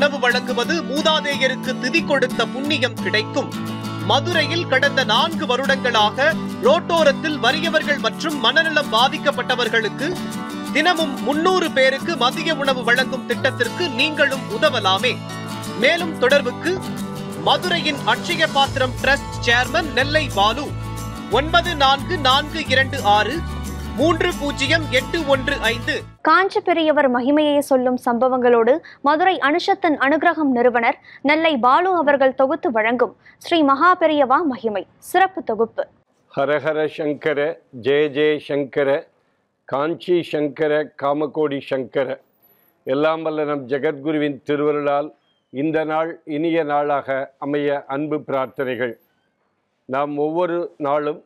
உணவு வழங்குவது மூதாதையருக்கு திதி கொடுத்த புண்ணியம் கிடைக்கும். மதுரையில் கடந்த 4 வருடங்களாக ரோட்டோரத்தில் வறியவர்கள் மற்றும் மனநலம் பாதிக்கப்பட்டவர்களுக்கு தினமும் 300 பேருக்கு மதிய உணவு வழங்கும் திட்டத்திற்கு நீங்களும் உதவலாமே. மேலும் தொடர்புக்கு மதுரையின் அட்சய பாத்திரம் டிரஸ்ட் சேர்மன் நெல்லை பாலு 9442630815. காஞ்சி பெரியவர் மகிமையை சொல்லும் சம்பவங்களோடு மதுரை அனுஷத்தன் அனுகிரகம் நிறுவனர் நெல்லை பாலு அவர்கள் தொகுத்து வழங்கும் ஸ்ரீ மகா பெரியவா மகிமை சிறப்பு தொகுப்பு. ஹரஹர சங்கர ஜெய ஜெய சங்கர காஞ்சி சங்கர காமகோடி சங்கர. எல்லாம் வல்ல நம் ஜெகத்குருவின் திருவருளால் இந்த நாள் இனிய நாளாக அமைய அன்பு பிரார்த்தனைகள். நாம் ஒவ்வொரு நாளும்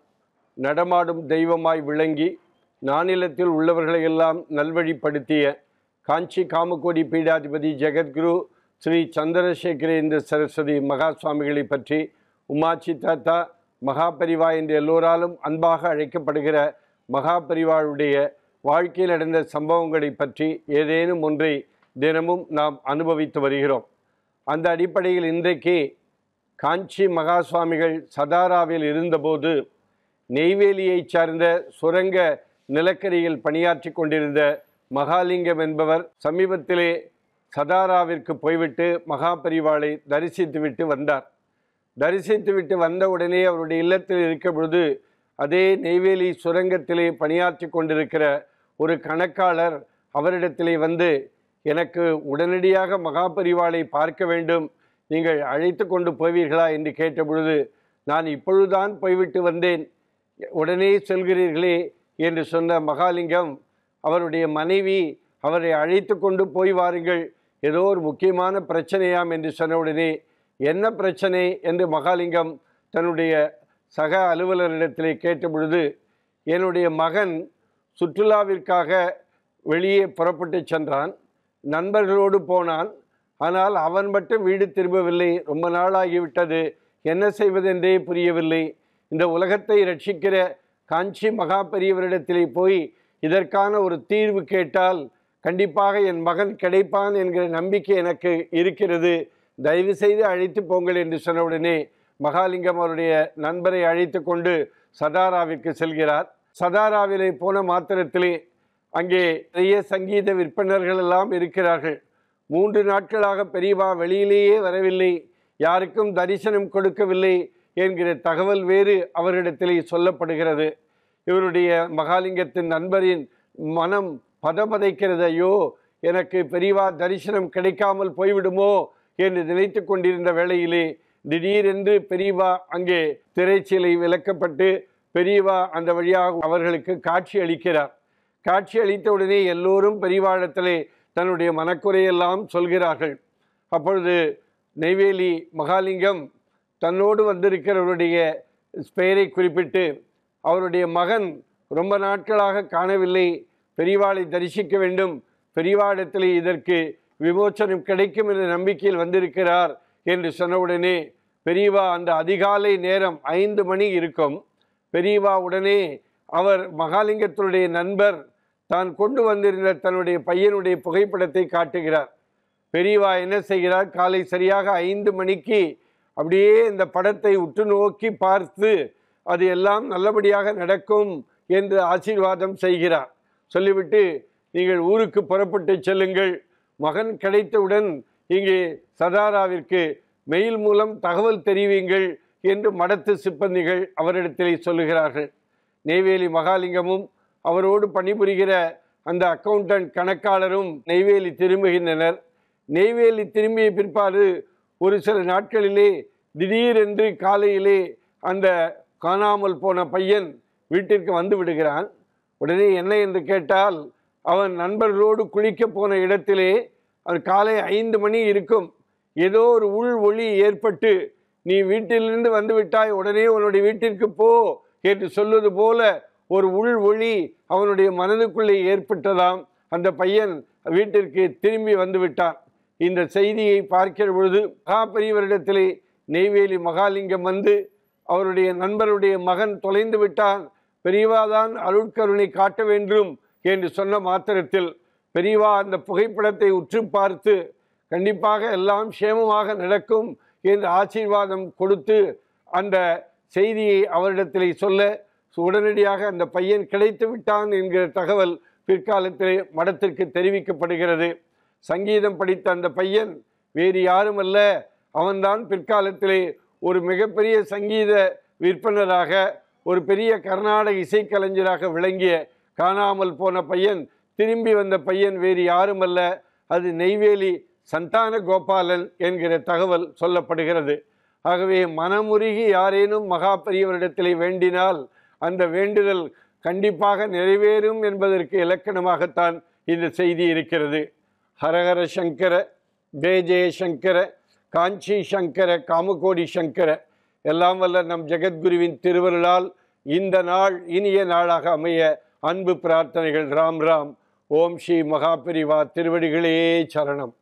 நடமாடும் தெய்வமாய் விளங்கி நானிலத்தில் உள்ளவர்களையெல்லாம் நல்வழிப்படுத்திய காஞ்சி காமகோடி பீடாதிபதி ஜெகத்குரு ஸ்ரீ சந்திரசேகரேந்திர சரஸ்வதி மகா சுவாமிகளை பற்றி, உமாச்சி தாத்தா மகாபரிவா என்று எல்லோராலும் அன்பாக அழைக்கப்படுகிற மகாபரிவாளுடைய வாழ்க்கையில் நடந்த சம்பவங்களை பற்றி ஏதேனும் ஒன்றை தினமும் நாம் அனுபவித்து வருகிறோம். அந்த அடிப்படையில் இன்றைக்கு காஞ்சி மகா சுவாமிகள் சதாராவில் இருந்தபோது நெய்வேலியை சார்ந்த சுரங்க நிலக்கரியில் பணியாற்றி கொண்டிருந்த மகாலிங்கம் என்பவர் சமீபத்திலே சதாராவிற்கு போய்விட்டு மகாபரிவாளை தரிசித்துவிட்டு வந்தார். தரிசித்துவிட்டு வந்த உடனே அவருடைய இல்லத்தில் இருக்க பொழுது அதே நெய்வேலி சுரங்கத்திலே பணியாற்றி கொண்டிருக்கிற ஒரு கணக்காளர் அவரிடத்திலே வந்து, எனக்கு உடனடியாக மகாபரிவாளை பார்க்க வேண்டும், நீங்கள் அழைத்து கொண்டு போவீர்களா என்று கேட்ட பொழுது, நான் இப்பொழுதுதான் போய்விட்டு வந்தேன், உடனே செல்கிறீர்களே என்று சொன்ன மகாலிங்கம் அவருடைய மனைவி அவரை அழைத்து கொண்டு போய் வாருங்கள், ஏதோ ஒரு முக்கியமான பிரச்சனையாம் என்று சொன்னவுடனே, என்ன பிரச்சனை என்று மகாலிங்கம் தன்னுடைய சக அலுவலரிடத்திலே கேட்ட பொழுது, என்னுடைய மகன் சுற்றுலாவிற்காக வெளியே புறப்பட்டு சென்றான், நண்பர்களோடு போனான், ஆனால் அவன் மட்டும் வீடு திரும்பவில்லை, ரொம்ப நாளாகிவிட்டது, என்ன செய்வதென்றே புரியவில்லை. இந்த உலகத்தை ரட்சிக்கிற காஞ்சி மகா பெரியவரிடத்திலே போய் இதற்கான ஒரு தீர்வு கேட்டால் கண்டிப்பாக என் மகன் கிடைப்பான் என்கிற நம்பிக்கை எனக்கு இருக்கிறது, தயவு செய்து அழைத்து போங்கள் என்று சொன்னவுடனே மகாலிங்கம் அவருடைய நண்பரை அழைத்து கொண்டு சதாராவிற்கு செல்கிறார். சதாராவிலே போன மாத்திரத்திலே அங்கே நிறைய சங்கீத விற்பனர்கள் எல்லாம் இருக்கிறார்கள். 3 நாட்களாக பெரியவா வெளியிலேயே வரவில்லை, யாருக்கும் தரிசனம் கொடுக்கவில்லை என்கிற தகவல் வேறு அவரிடத்திலே சொல்லப்படுகிறது. இவருடைய மகாலிங்கத்தின் நண்பரின் மனம் பதபதைக்கிறது, ஐயோ எனக்கு பெரியவா தரிசனம் கிடைக்காமல் போய்விடுமோ என்று நினைத்து கொண்டிருந்த வேளையிலே திடீரென்று பெரியவா அங்கே திரைச்சீலை விலக்கப்பட்டு பெரியவா அந்த வழியாக அவர்களுக்கு காட்சி அளிக்கிறார். காட்சி அளித்தவுடனே எல்லோரும் பெரியவாழத்திலே தன்னுடைய மனக்குறையெல்லாம் சொல்கிறார்கள். அப்பொழுது நெய்வேலி மகாலிங்கம் தன்னோடு வந்திருக்கிறவருடைய பெயரை குறிப்பிட்டு, அவருடைய மகன் ரொம்ப நாட்களாக காணவில்லை, பெரியவாளை தரிசிக்க வேண்டும், பெரியவாடத்திலே இதற்கு விமோச்சனம் கிடைக்கும் என்ற நம்பிக்கையில் வந்திருக்கிறார் என்று சொன்னவுடனே பெரியவா அந்த அதிகாலை நேரம் 5 மணி இருக்கும். பெரியவா உடனே அவர் மகாலிங்கத்தினுடைய நண்பர் தான் கொண்டு வந்திருந்த தன்னுடைய பையனுடைய புகைப்படத்தை காட்டுகிறார். பெரியவா என்ன செய்கிறார், காலை சரியாக 5 மணிக்கு அப்படியே இந்த படத்தை உற்று நோக்கி பார்த்து அது எல்லாம் நல்லபடியாக நடக்கும் என்று ஆசீர்வாதம் செய்கிறார். சொல்லிவிட்டு, நீங்கள் ஊருக்கு புறப்பட்டு செல்லுங்கள், மகன் கிடைத்தவுடன் இங்கே சதாராவிற்கு மெயில் மூலம் தகவல் தெரிவிங்கள் என்று மடத்து சிப்பந்திகள் அவரிடத்திலே சொல்லுகிறார்கள். நெய்வேலி மகாலிங்கமும் அவரோடு பணிபுரிகிற அந்த அக்கவுண்டன்ட் கணக்காளரும் நெய்வேலி திரும்புகின்றனர். நெய்வேலி திரும்பிய பிற்பாடு ஒரு சில நாட்களிலே திடீரென்று காலையிலே அந்த காணாமல் போன பையன் வீட்டிற்கு வந்து விடுகிறான். உடனே என்ன என்று கேட்டால், அவன் நண்பர்களோடு குளிக்க போன இடத்திலே அது காலை 5 மணி இருக்கும், ஏதோ ஒரு உள் ஒளி ஏற்பட்டு, நீ வீட்டிலிருந்து வந்து விட்டாய், உடனே உன்னுடைய வீட்டிற்கு போ என்று சொல்வது போல ஒரு உள் ஒளி அவனுடைய மனதுக்குள்ளே ஏற்பட்டதாம். அந்த பையன் வீட்டிற்கு திரும்பி வந்து விட்டான். இந்த செய்தியை பார்க்கிற பொழுது மகாபெரியவரிடத்திலே நெய்வேலி மகாலிங்கம் வந்து, அவருடைய நண்பருடைய மகன் தொலைந்து விட்டான், பெரியவாதான் அருட்கருணை காட்ட வேண்டும் என்று சொன்ன மாத்திரத்தில் பெரியவா அந்த புகைப்படத்தை உற்று பார்த்து கண்டிப்பாக எல்லாம் சேமமாக நடக்கும் என்று ஆசீர்வாதம் கொடுத்து அந்த செய்தியை அவரிடத்திலே சொல்ல உடனடியாக அந்த பையன் கிடைத்து விட்டான் என்கிற தகவல் பிற்காலத்திலே மடத்திற்கு தெரிவிக்கப்படுகிறது. சங்கீதம் படித்த அந்த பையன் வேறு யாரும் அல்ல, அவன்தான் பிற்காலத்திலே ஒரு மிகப்பெரிய சங்கீத விற்பனராக, ஒரு பெரிய கர்நாடக இசைக்கலைஞராக விளங்கிய காணாமல் போன பையன், திரும்பி வந்த பையன் வேறு யாரும் அல்ல, அது நெய்வேலி சந்தான கோபாலன் என்கிற தகவல் சொல்லப்படுகிறது. ஆகவே மனமுருகி யாரேனும் மகா பெரியவரிடத்திலே வேண்டினால் அந்த வேண்டுதல் கண்டிப்பாக நிறைவேறும் என்பதற்கு இலக்கணமாகத்தான் இந்த செய்தி இருக்கிறது. ஹரஹர சங்கர, ஜெய ஜெய சங்கர, காஞ்சி சங்கர, காமகோடி சங்கர. எல்லாம் வல்ல நம் ஜெகத்குருவின் திருவருளால் இந்த நாள் இனிய நாளாக அமைய அன்பு பிரார்த்தனைகள். ராம் ராம். ஓம் ஸ்ரீ மகாபெரிவா திருவடிகளே சரணம்.